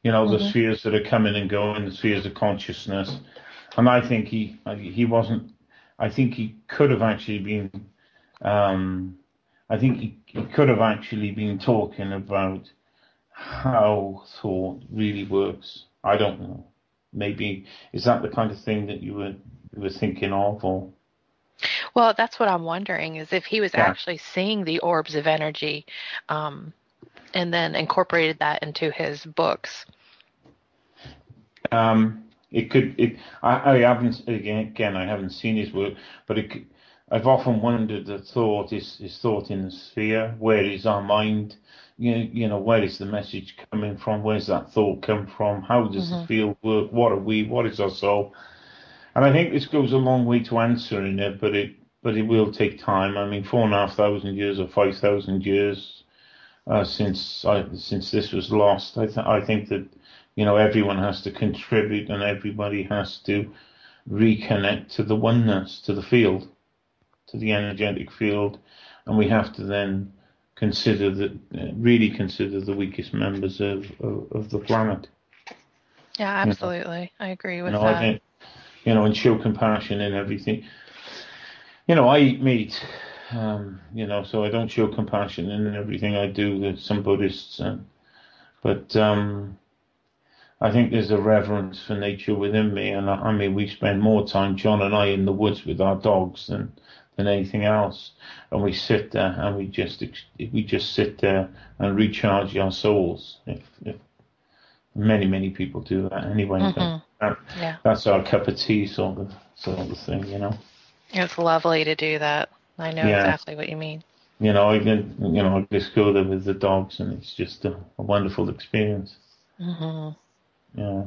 You know, the Hmm. spheres that are coming and going, the spheres of consciousness. And I think he wasn't. I think he could have actually been. Um, I think he could have actually been talking about how thought really works. I don't know. Maybe is that the kind of thing that you were thinking of, or Well, that's what I'm wondering is if he was yeah. actually seeing the orbs of energy, um, and then incorporated that into his books. It could. I haven't again. I haven't seen his work, but I've often wondered the thought is thought in the sphere. Where is our mind? You know, where is the message coming from? Where's that thought come from? How does the Hmm. field work? What are we? What is our soul? And I think this goes a long way to answering it, but it will take time. I mean, 4,500 years or 5,000 years since this was lost. I think that everyone has to contribute and everybody has to reconnect to the oneness, to the field, to the energetic field, and we have to then really consider the weakest members of the planet. Yeah, You know, absolutely. I agree you with know, I that. think, and show compassion in everything. I eat meat. So I don't show compassion in everything I do. There's some Buddhists, but I think there's a reverence for nature within me, and I mean, we spend more time, John and I, in the woods with our dogs than anything else, and we sit there and we just sit there and recharge our souls. If many people do that anyway, but Hmm. that, Yeah, that's our cup of tea, sort of thing. it's lovely to do that. I know Yeah, exactly what you mean. I just go there with the dogs, and it's just a wonderful experience. Hmm. Yeah,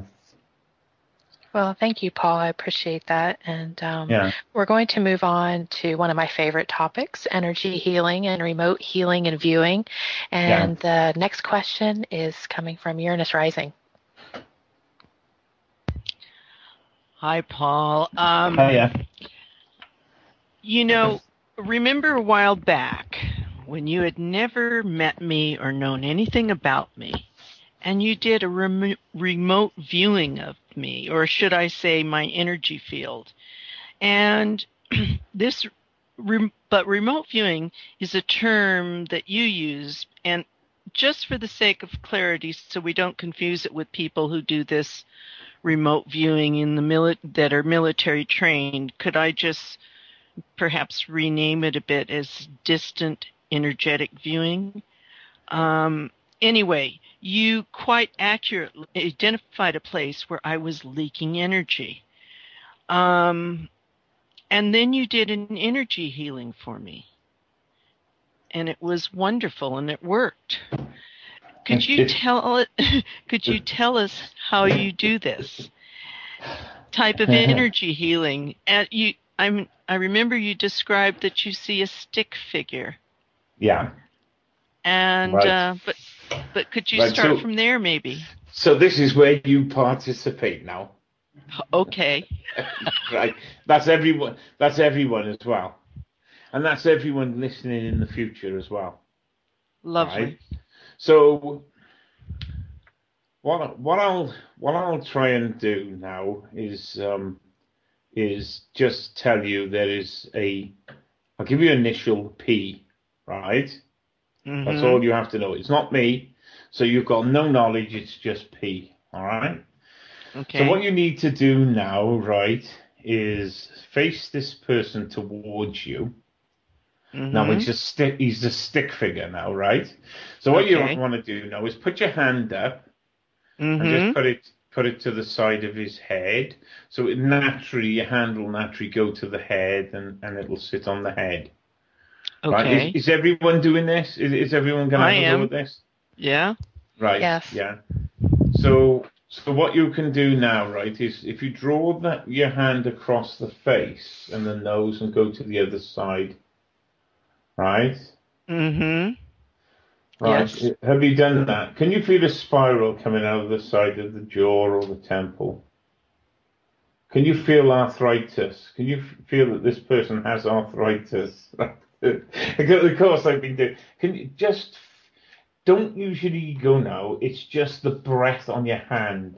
Well, thank you, Paul. I appreciate that. And yeah, we're going to move on to one of my favorite topics, energy healing and remote healing and viewing. yeah. And the next question is coming from Uranus Rising. Hi, Paul. Yeah, You know, remember a while back when you had never met me or known anything about me, and you did a remote viewing of me, or should I say my energy field. And this, but remote viewing is a term that you use, and just for the sake of clarity, so we don't confuse it with people who do this remote viewing in the that are military trained, could I just perhaps rename it a bit as distant energetic viewing? Anyway, you quite accurately identified a place where I was leaking energy. Um, and then you did an energy healing for me. And it was wonderful and it worked. Could you it, tell could you tell us how you do this type of it, energy healing? And I remember you described that you see a stick figure. yeah, And right, but could you right. start So, from there maybe? so this is where you participate now, Okay, right? That's everyone. That's everyone as well, and that's everyone listening in the future as well, right? lovely. So, what I'll try and do now is just tell you there is a. I'll give you initial P, right? That's Mm-hmm. all you have to know. It's not me, so you've got no knowledge. It's just P, all right? So Okay. what you need to do now, right, is face this person towards you. Now Mm-hmm. he's a stick figure now, right? So what you Okay. want to do now is put your hand up and just Mm-hmm. put it to the side of his head. So your hand will naturally go to the head and it'll sit on the head. Right? Is Okay. is everyone doing this? Is everyone gonna I have a go am. at this? Yeah. Right, Yes. yeah. So what you can do now, right, is if you draw your hand across the face and the nose and go to the other side, right? Mm-hmm. Right. Yes. Have you done that? Can you feel a spiral coming out of the side of the jaw or the temple? Can you feel arthritis? Can you feel that this person has arthritis? Because of course I've been doing. Can you just don't usually go now. It's just the breath on your hand.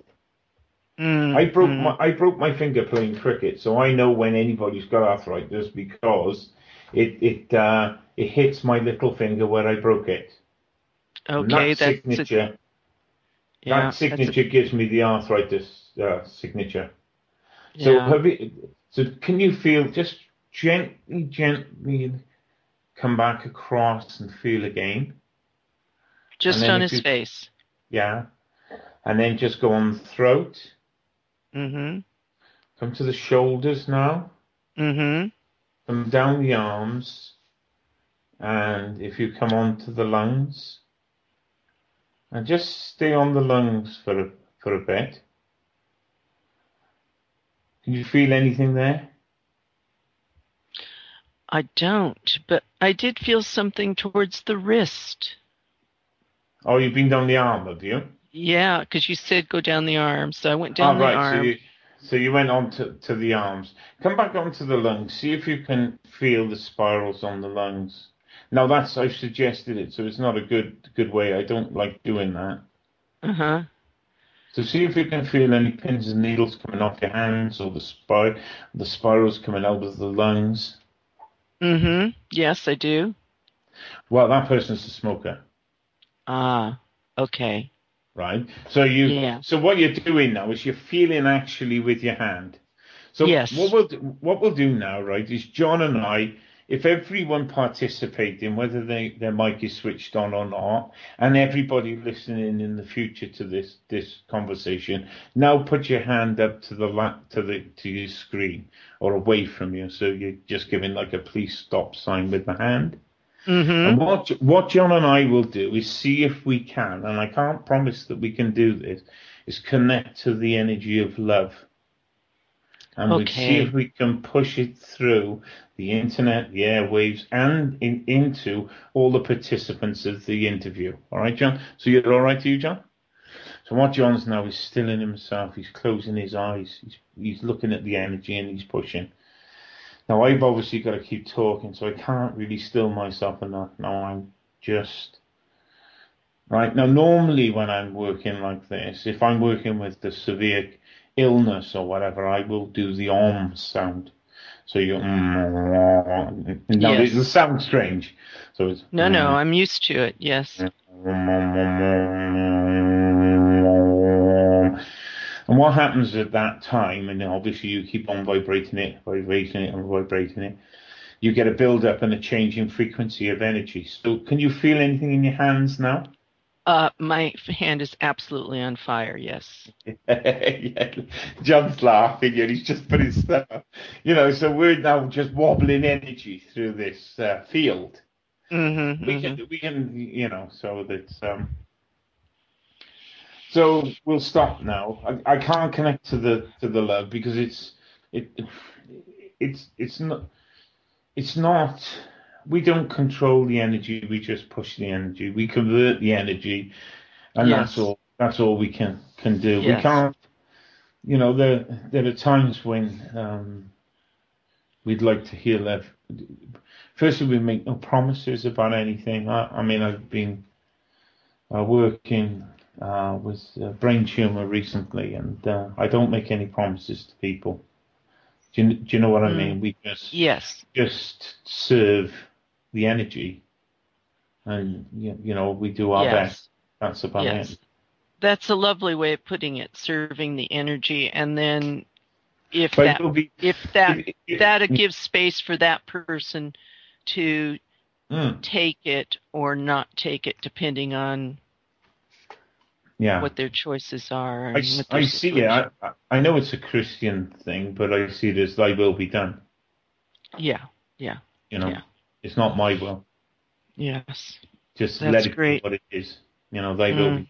Mm. I broke my finger playing cricket, so I know when anybody's got arthritis because it hits my little finger where I broke it, and Okay, that that's a signature gives me the arthritis signature. So yeah. can you feel just gently come back across and feel again, and Just then on if his you face. yeah, and then just go on the throat, Mm-hmm. come to the shoulders now, Mm-hmm. come down the arms, and if you come on to the lungs, and just stay on the lungs for a bit. Can you feel anything there? I don't, but I did feel something towards the wrist. Oh, you've been down the arm, have you? Yeah, because you said go down the arm, so I went Oh, down the right. arm. So you went on to the arms. Come back onto the lungs. See if you can feel the spirals on the lungs. Now I've suggested it, so it's not a good way. I don't like doing that. Uh-huh. So see if you can feel any pins and needles coming off your hands or the spirals coming out of the lungs. Mm-hmm. Yes, I do. Well, that person's a smoker, Ah, okay. right? Yeah. So what you're doing now is you're feeling actually with your hand. So Yes. what we'll do now, right, is John and I, if everyone participating, whether their mic is switched on or not, and everybody listening in the future to this conversation, now put your hand up to to your screen or away from you, so you're just giving like a please stop sign with the hand. Mm-hmm. And what John and I will do is see if we can, and I can't promise that we can do this, is connect to the energy of love. And we see if Okay. we can push it through the internet, the airwaves, and into all the participants of the interview. All right, John? So you're all right to you, John? So what John's now is stilling himself. He's closing his eyes. He's looking at the energy and he's pushing. Now, I've obviously got to keep talking, so I can't really still myself enough. Now, I'm just... Right, now normally when I'm working like this, if I'm working with the severe illness or whatever, I will do the om sound. So you now the Yes. sounds strange. So it's No, I'm used to it. Yes. and what happens at that time, and obviously you keep on vibrating it, and vibrating it, you get a build up and a change in frequency of energy. So can you feel anything in your hands now? My hand is absolutely on fire. Yes. Yeah, John's laughing and he's just put his stuff up. So we're now just wobbling energy through this field. Mm-hmm. We can, so that's so we'll stop now. I can't connect to the love because it's not we don't control the energy, we just push the energy. We convert the energy, and Yes. that's all we can do. We Yes. can't. There are times when we'd like to hear that. Firstly, we make no promises about anything. I mean, I've been working with brain tumor recently, and I don't make any promises to people. Do you know what I mean? We Yes. just serve the energy, and we do our best. Yes. That's about Yes. it. That's a lovely way of putting it, serving the energy, and then if But that it'll be if that it, gives space for that person to take it or not take it, depending on yeah. what their choices are and what their I see it. situation. I know it's a Christian thing, but I see it as thy will be done. Yeah. Yeah. Yeah. It's not my will. Yes. Just That's let it be great. what it is. Thy will be.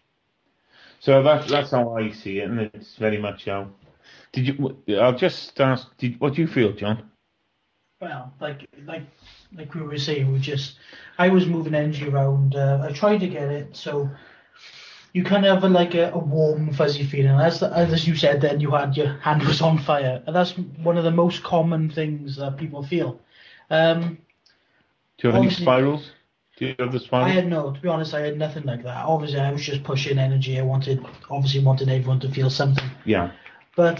So that's how I see it, and it's very much how. Did you? I'll just ask. What do you feel, John? Well, like we were saying, I was moving energy around. I tried to get it, so you kind of have a warm, fuzzy feeling. As you said, then your hand was on fire, and that's one of the most common things that people feel. Do you have any spirals? Do you have the I spidey? had no, to be honest, I had nothing like that. Obviously, I was just pushing energy. I wanted everyone to feel something. Yeah. But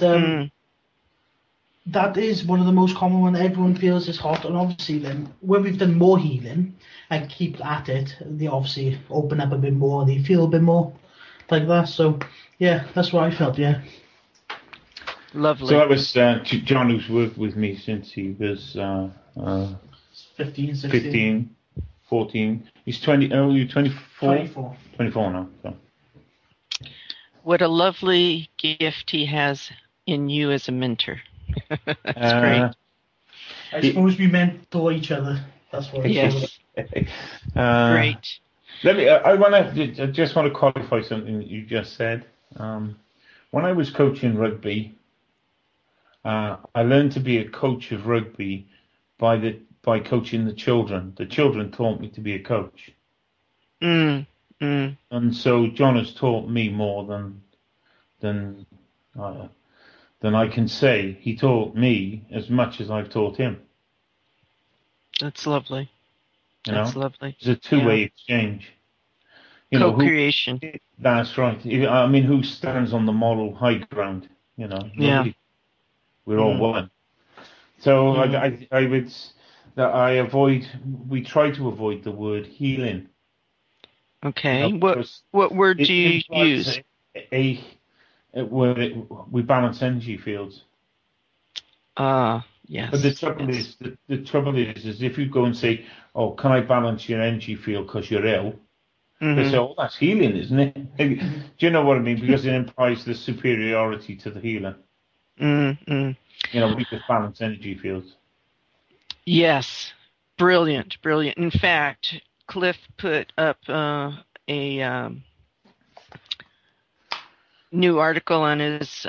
that is one of the most common when everyone feels it's hot. And obviously, then when we've done more healing and keep at it, they obviously open up a bit more. And they feel a bit more like that. So yeah, that's what I felt. Yeah. Lovely. So that was John, who's worked with me since he was 15, 16. 15, 14. He's 20. Oh, you're 24? 24. 24 now. So. What a lovely gift he has in you as a mentor. That's great. I suppose we mentor each other. That's what Yes. Great. Let me. I just want to qualify something that you just said. When I was coaching rugby, I learned to be a coach of rugby by coaching the children. The children taught me to be a coach. And so John has taught me more than I can say. He taught me as much as I've taught him. That's lovely. That's lovely. It's a two-way exchange. Co-creation. That's right. I mean, who stands on the moral high ground? Nobody. We're all one. So we try to avoid the word healing. Okay. What word do you use? We balance energy fields. Yes. But the trouble is if you go and say, "Oh, can I balance your energy field because you're ill?" They say, "Oh, that's healing, isn't it?" Do you know what I mean? Because it implies the superiority to the healer. We just balance energy fields. Yes. Brilliant. In fact, Cliff put up a new article on his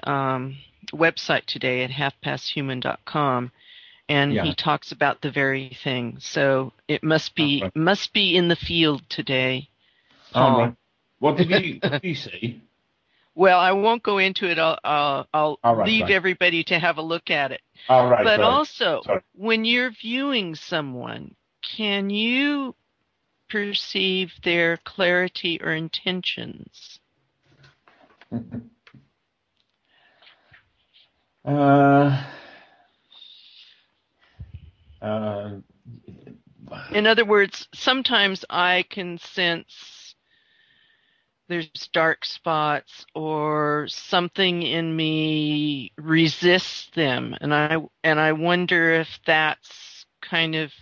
website today at halfpasthuman.com, and he talks about the very thing. So it must be in the field today, Paul. Right. What did he say? Well, I won't go into it. I'll leave everybody to have a look at it. But also, when you're viewing someone, can you perceive their clarity or intentions? In other words, sometimes I can sense there's dark spots or something in me resists them, and I wonder if that's kind of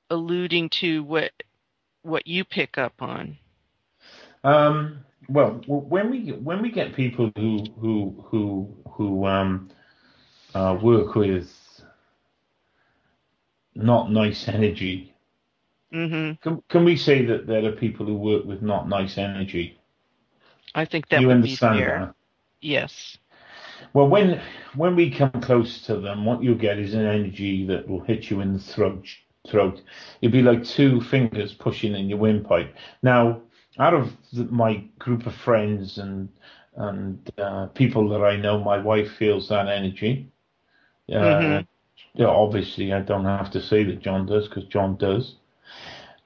alluding to what you pick up on. Well, when we get people who work with not nice energy, can we say that there are people who work with not nice energy? I think that would be fair. That? Yes. Well, when we come close to them, what you'll get is an energy that will hit you in the throat. It'd be like two fingers pushing in your windpipe. Now, out of my group of friends and people that I know, my wife feels that energy. Obviously, I don't have to say that John does, because John does.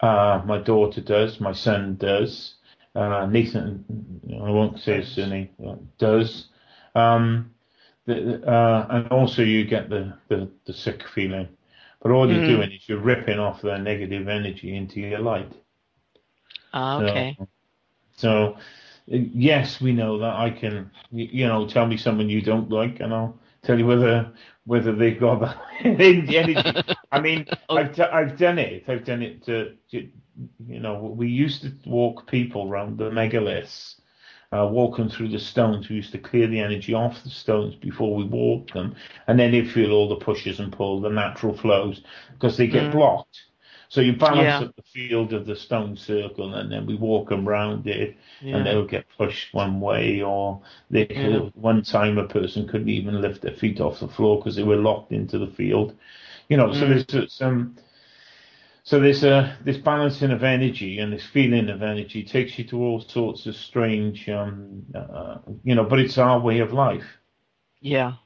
My daughter does. My son does. Nathan, I won't say his surname, does. And also you get the sick feeling. But all you're doing is you're ripping off their negative energy into your light. Okay. So yes, we know that. I can, tell me someone you don't like, and I'll tell you whether they've got that energy. I mean, I've done it. I've done it to we used to walk people around the megaliths, walk them through the stones. We used to clear the energy off the stones before we walked them, and then they'd feel all the pushes and pull, the natural flows, because they get blocked. So you balance up the field of the stone circle, and then we walk them around it, and they'll get pushed one way, or they could, one time a person couldn't even lift their feet off the floor because they were locked into the field. So there's this balancing of energy, and this feeling of energy takes you to all sorts of strange, but it's our way of life. Yeah.